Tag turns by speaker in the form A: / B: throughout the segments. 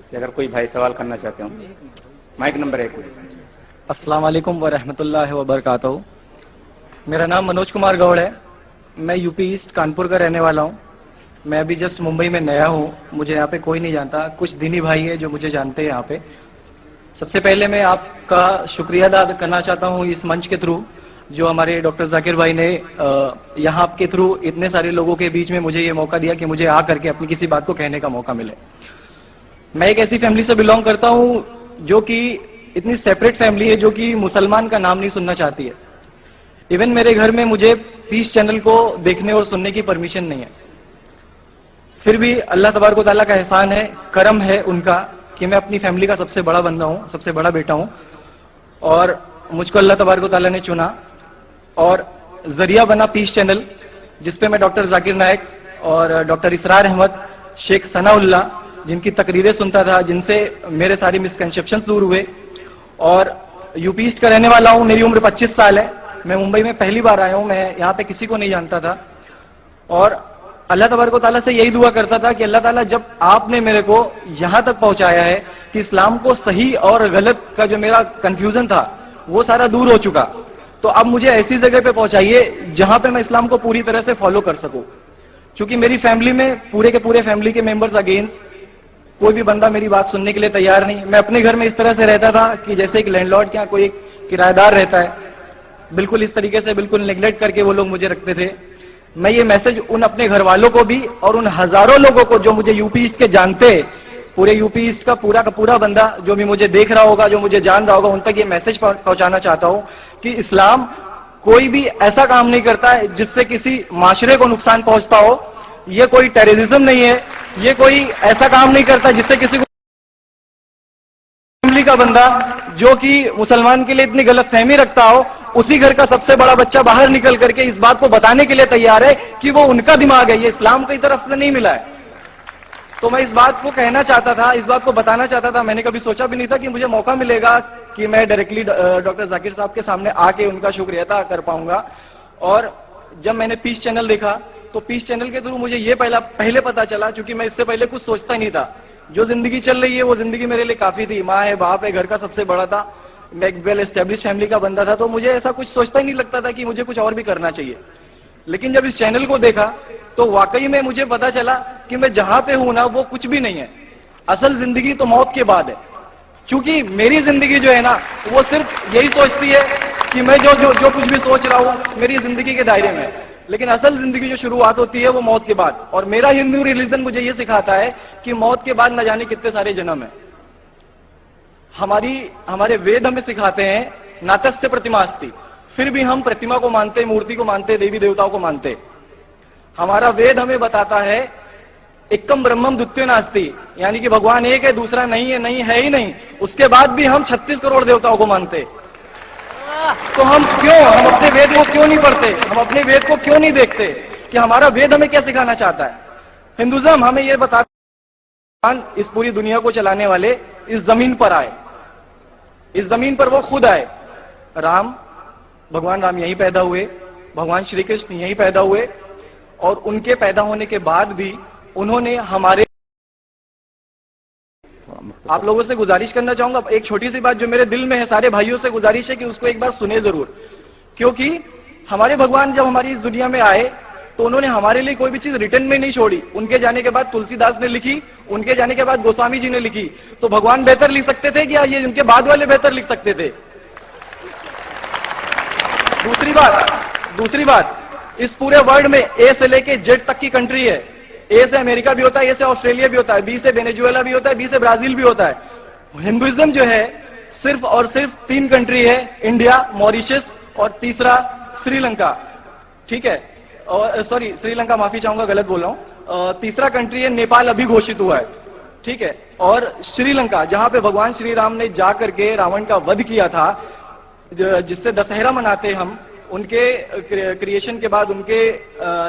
A: سے اگر کوئی بھائی سوال کرنا چاہتے ہوں. Mic number 1.
B: السلام علیکم ورحمۃ اللہ وبرکاتہ. میرا نام منوج کمار گوڑ ہے. میں یو پی ایسٹ کانپور کا رہنے والا ہوں. میں ابھی جسٹ ممبئی میں نیا ہوں. مجھے یہاں پہ کوئی نہیں جانتا. کچھ دینی بھائی ہے جو مجھے جانتے ہیں یہاں پہ. سب سے پہلے میں آپ کا شکریہ ادا کرنا چاہتا ہوں اس منچ کے تھرو جو ہمارے ڈاکٹر ذاکر بھائی نے یہاں کے تھرو اتنے سارے لوگوں کے بیچ میں مجھے یہ موقع دیا کہ مجھے آ کر کے اپنی کسی بات کو کہنے کا موقع ملے. میں ایک ایسی فیملی سے بلونگ کرتا ہوں جو کہ اتنی سیپریٹ فیملی ہے جو کہ مسلمان کا نام نہیں سننا چاہتی ہے. ایون میرے گھر میں مجھے پیس چینل کو دیکھنے اور سننے کی پرمیشن نہیں ہے. پھر بھی اللہ تبارک و تعالیٰ کا احسان ہے, کرم ہے ان کا کہ میں اپنی فیملی کا سب سے بڑا بندہ ہوں, سب سے بڑا بیٹا ہوں. اور مجھ کو اللہ تبارک و تعالیٰ نے چنا اور ذریعہ بنا پیس چینل, جس پہ میں ڈاکٹر ذاکر نائک اور ڈاکٹر اسرار احمد, شیخ ثناء اللہ جن کی تقریریں سنتا تھا, جن سے میرے ساری مسکنسیپشنز دور ہوئے. اور یو پی ایسٹ کا رہنے والا ہوں. میری عمر 25 سال ہے. میں ممبئی میں پہلی بار آیا ہوں. میں یہاں پہ کسی کو نہیں جانتا تھا. اور اللہ تبارک و تعالیٰ سے یہی دعا کرتا تھا کہ اللہ تعالیٰ جب آپ نے میرے کو یہاں تک پہنچایا ہے کہ اسلام کو صحیح اور غلط کا جو میرا کنفیوژن تھا وہ سارا دور ہو چکا, تو اب مجھے ایسی جگہ پہ پہنچائیے جہاں پہ میں اسلام کو پوری طرح سے فالو کر سکوں. چونکہ میری فیملی میں پورے کے پورے فیملی کے ممبرز اگینسٹ, کوئی بھی بندہ میری بات سننے کے لیے تیار نہیں. میں اپنے گھر میں اس طرح سے رہتا تھا کہ جیسے ایک لینڈ لارڈ کے یہاں کوئی ایک کرایہ دار رہتا ہے, بالکل اس طریقے سے بالکل نیگلیکٹ کر کے وہ لوگ مجھے رکھتے تھے. میں یہ میسج ان اپنے گھر والوں کو بھی اور ان ہزاروں لوگوں کو جو مجھے یو پی ایسٹ کے جانتے, پورے یو پی ایسٹ کا پورا بندہ جو بھی مجھے دیکھ رہا ہوگا, جو مجھے جان رہا ہوگا, ان تک یہ میسج پہنچانا چاہتا ہوں کہ اسلام کوئی بھی ایسا کام نہیں کرتا ہے جس سے کسی معاشرے کو نقصان پہنچتا ہو. یہ کوئی ٹیررزم نہیں ہے. یہ کوئی ایسا کام نہیں کرتا جس سے کسی کو فیملی کا بندہ جو کہ مسلمان کے لیے اتنی غلط فہمی رکھتا ہو, اسی گھر کا سب سے بڑا بچہ باہر نکل کر کے اس بات کو بتانے کے لیے تیار ہے کہ وہ ان کا دماغ ہے, یہ اسلام کی طرف سے نہیں ملا ہے. تو میں اس بات کو کہنا چاہتا تھا, اس بات کو بتانا چاہتا تھا. میں نے کبھی سوچا بھی نہیں تھا کہ مجھے موقع ملے گا کہ میں ڈائریکٹلی ڈاکٹر ذاکر صاحب کے سامنے آ کے ان کا شکریہ ادا کر پاؤں گا. اور جب میں نے پیس چینل دیکھا تو پیس چینل کے تھرو مجھے یہ پہلے پتا چلا, چونکہ میں اس سے پہلے کچھ سوچتا ہی نہیں تھا. جو زندگی چل رہی ہے وہ زندگی میرے لیے کافی تھی. ماں ہے, باپ ہے, گھر کا سب سے بڑا تھا. میں ایک ویل اسٹیبلش فیملی کا بندہ تھا, تو مجھے ایسا کچھ سوچتا ہی نہیں لگتا تھا کہ مجھے کچھ اور بھی کرنا چاہیے. لیکن جب اس چینل کو دیکھا تو واقعی میں مجھے پتا چلا کہ میں جہاں پہ ہوں نا وہ کچھ بھی نہیں ہے. اصل زندگی تو موت کے بعد ہے. چونکہ میری زندگی جو ہے نا وہ صرف یہی سوچتی ہے کہ میں جو کچھ بھی سوچ رہا ہوں میری زندگی کے دائرے میں, لیکن اصل زندگی جو شروعات ہوتی ہے وہ موت کے بعد. اور میرا ہندو ریلیجن مجھے یہ سکھاتا ہے کہ موت کے بعد نہ جانے کتنے سارے جنم ہیں. ہمارے وید ہمیں سکھاتے ہیں ناتسیہ پرتماستی, پھر بھی ہم پرتما کو مانتے, مورتی کو مانتے, دیوی دیوتاؤں کو مانتے. ہمارا وید ہمیں بتاتا ہے ایکم برہمم دتیہ ناستی, یعنی کہ بھگوان ایک ہے, دوسرا نہیں ہے, نہیں ہے ہی نہیں. اس کے بعد بھی ہم 36 کروڑ دیوتاؤں کو مانتے. تو ہم اپنے وید کو کیوں نہیں پڑھتے, ہم اپنے وید کو کیوں نہیں دیکھتے کہ ہمارا وید ہمیں کیا سکھانا چاہتا ہے. ہندوازم ہمیں یہ بتاتا ہے اس پوری دنیا کو چلانے والے اس زمین پر آئے, اس زمین پر وہ خود آئے. بھگوان رام یہیں پیدا ہوئے, بھگوان شری کرشن یہیں پیدا ہوئے, اور ان کے پیدا ہونے کے بعد بھی انہوں نے ہمارے, آپ لوگوں سے گزارش کرنا چاہوں گا ایک چھوٹی سی بات جو میرے دل میں ہے, سارے بھائیوں سے گزارش ہے کہ اس کو ایک بار سنیں ضرور. کیونکہ ہمارے بھگوان جب ہماری اس دنیا میں آئے تو انہوں نے ہمارے لیے کوئی بھی چیز ریٹن میں نہیں چھوڑی. ان کے جانے کے بعد تلسی داس نے لکھی, ان کے جانے کے بعد گوسوامی جی نے لکھی. تو بھگوان بہتر لکھ سکتے تھے کیا یہ ان کے بعد والے بہتر لکھ سکتے تھے؟ دوسری بات, اس پورے ورلڈ میں اے سے لے کے جیڈ تک کی کنٹری ہے. اے سے امریکہ بھی ہوتا ہے, اے سے آسٹریلیا بھی ہوتا ہے, بی سے وینیزویلا بھی ہوتا ہے, بی سے برازیل بھی ہوتا ہے. ہندوازم جو ہے صرف اور صرف 3 کنٹری ہے, انڈیا, موریشس اور تیسرا سری لنکا. ٹھیک ہے, سوری سری لنکا معافی چاہوں گا, غلط بول رہا ہوں. تیسرا کنٹری ہے نیپال, ابھی گھوشت ہوا ہے. ٹھیک ہے, اور شری لنکا جہاں پہ بھگوان شری رام نے جا کر کے راون کا ودھ کیا تھا, جس سے دسہرہ مناتے ہم. ان کے کریشن کے بعد ان کے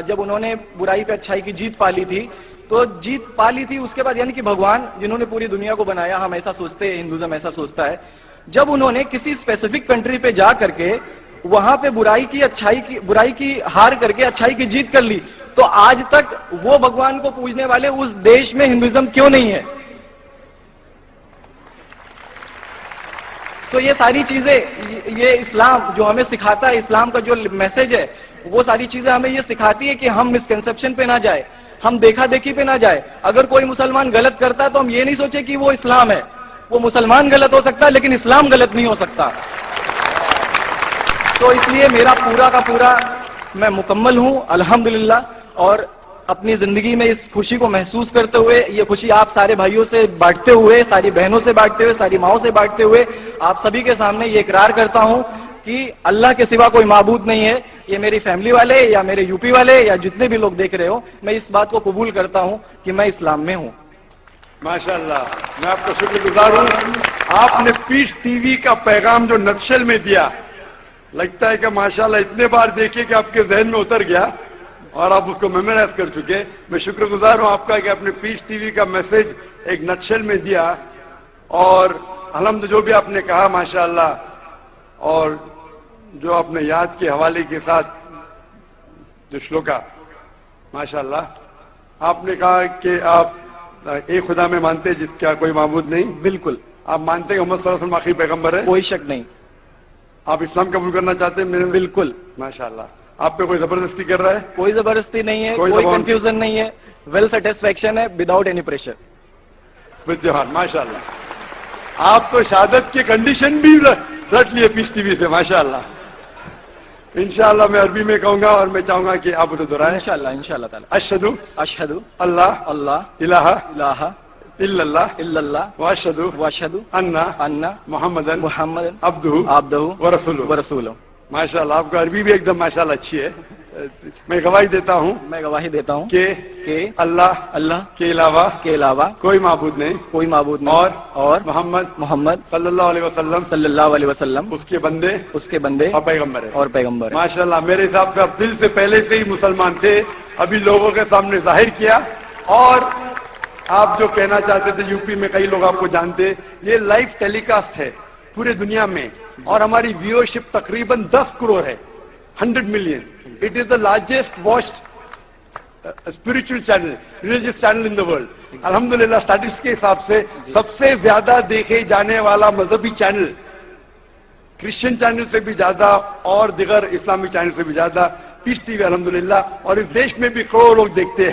B: جب انہوں نے برائی پہ اچھائی کی جیت پالی تھی, تو جیت پالی تھی اس کے بعد, یعنی کہ بھگوان جنہوں نے پوری دنیا کو بنایا, ہم ایسا سوچتے ہیں, ہندوازم ایسا سوچتا ہے, جب انہوں نے کسی اسپیسیفک کنٹری پہ جا کر کے وہاں پہ برائی کی ہار کر کے اچھائی کی جیت کر لی, تو آج تک وہ بھگوان کو پوجنے والے اس دیش میں ہندوازم کیوں نہیں ہے؟ سو یہ ساری چیزیں، یہ اسلام جو ہمیں سکھاتا ہے، اسلام کا جو میسج ہے، وہ ساری چیزیں ہمیں یہ سکھاتی ہے کہ ہم مسکنسپشن پہ نہ جائے، ہم دیکھا دیکھی پہ نہ جائے. اگر کوئی مسلمان غلط کرتا ہے تو ہم یہ نہیں سوچے کہ وہ اسلام ہے. وہ مسلمان غلط ہو سکتا ہے لیکن اسلام غلط نہیں ہو سکتا. تو اس لیے میرا پورا کا پورا میں مکمل ہوں الحمدللہ، اور اپنی زندگی میں اس خوشی کو محسوس کرتے ہوئے، یہ خوشی آپ سارے بھائیوں سے بانٹتے ہوئے، ساری بہنوں سے بانٹتے ہوئے، ساری ماؤں سے بانٹتے ہوئے، آپ سبھی کے سامنے یہ اقرار کرتا ہوں کہ اللہ کے سوا کوئی معبود نہیں ہے. یہ میری فیملی والے یا میرے یو پی والے یا جتنے بھی لوگ دیکھ رہے ہو، میں اس بات کو قبول کرتا ہوں کہ میں اسلام میں ہوں.
C: ماشاءاللہ، میں آپ کا شکر گزار ہوں. آپ نے پیس ٹی وی کا پیغام جو نٹشل میں دیا، لگتا ہے کہ ماشاءاللہ اتنے بار دیکھے کہ آپ کے ذہن میں اتر گیا اور آپ اس کو میمورائز کر چکے. میں شکر گزار ہوں آپ کا کہ آپ نے پیس ٹی وی کا میسج ایک نٹشل میں دیا، اور الحمد جو بھی آپ نے کہا ماشاءاللہ، اور جو آپ نے یاد کے حوالے کے ساتھ جو شلوکا، ماشاءاللہ آپ نے کہا کہ آپ ایک خدا میں مانتے جس کا کوئی معبود نہیں.
B: بالکل.
C: آپ مانتے ہیں محمد صلی اللہ علیہ وسلم آخری پیغمبر ہے؟
B: کوئی شک نہیں.
C: آپ اسلام قبول کرنا چاہتے ہیں؟ میرے
B: بالکل.
C: ماشاءاللہ. آپ پہ کوئی زبردستی کر رہا ہے؟
B: کوئی زبردستی نہیں ہے،
C: کوئی
B: کوئی
C: دباؤ
B: کنفیوژن نہیں ہے، ویل سیٹسفیکشن ہے وداؤٹ اینی پریشر.
C: فتحان ماشاءاللہ. آپ تو شہادت کے کنڈیشن بھی رٹ لیے پیس ٹی وی سے، ماشاءاللہ. انشاءاللہ میں عربی میں کہوں گا اور میں چاہوں گا کہ آپ اسے دہرائیں.
B: انشاءاللہ تعالی.
C: اشہد
B: اشہد
C: اللہ
B: اللہ
C: الہ
B: الہ
C: الا اللہ
B: الا اللہ
C: واشہد
B: واشہد
C: ان
B: ان
C: محمدن
B: محمد
C: عبدہ
B: عبدہ
C: ورسولہ.
B: ورسولہ.
C: ماشاءاللہ آپ کا عربی بھی ایک دم ماشاءاللہ اچھی ہے. میں گواہی دیتا ہوں
B: میں گواہی دیتا ہوں
C: کہ
B: اللہ
C: اللہ کے علاوہ
B: کے علاوہ
C: کوئی معبود نہیں،
B: کوئی معبود نہیں، اور محمد
C: صلی اللہ علیہ وسلم
B: صلی اللہ علیہ وسلم
C: اس کے بندے
B: اس کے بندے
C: اور پیغمبر ہے.
B: اور پیغمبر ہے.
C: ماشاءاللہ میرے حساب سے آپ دل سے پہلے سے ہی مسلمان تھے، ابھی لوگوں کے سامنے ظاہر کیا. اور آپ جو کہنا چاہتے تھے، یو پی میں کئی لوگ آپ کو جانتے، یہ لائیو ٹیلی کاسٹ ہے پورے دنیا میں، اور ہماری ویورشپ تقریباً 10 کروڑ ہے، 100 million. It is the largest watched spiritual channel, religious channel in the world. الحمدللہ اسٹیٹسٹکس کے حساب سے سب سے زیادہ دیکھے جانے والا مذہبی چینل، کرسچن چینل سے بھی زیادہ اور دیگر اسلامی چینل سے بھی زیادہ پیس ٹی وی الحمدللہ. اور اس دیش میں بھی کروڑوں لوگ دیکھتے ہیں.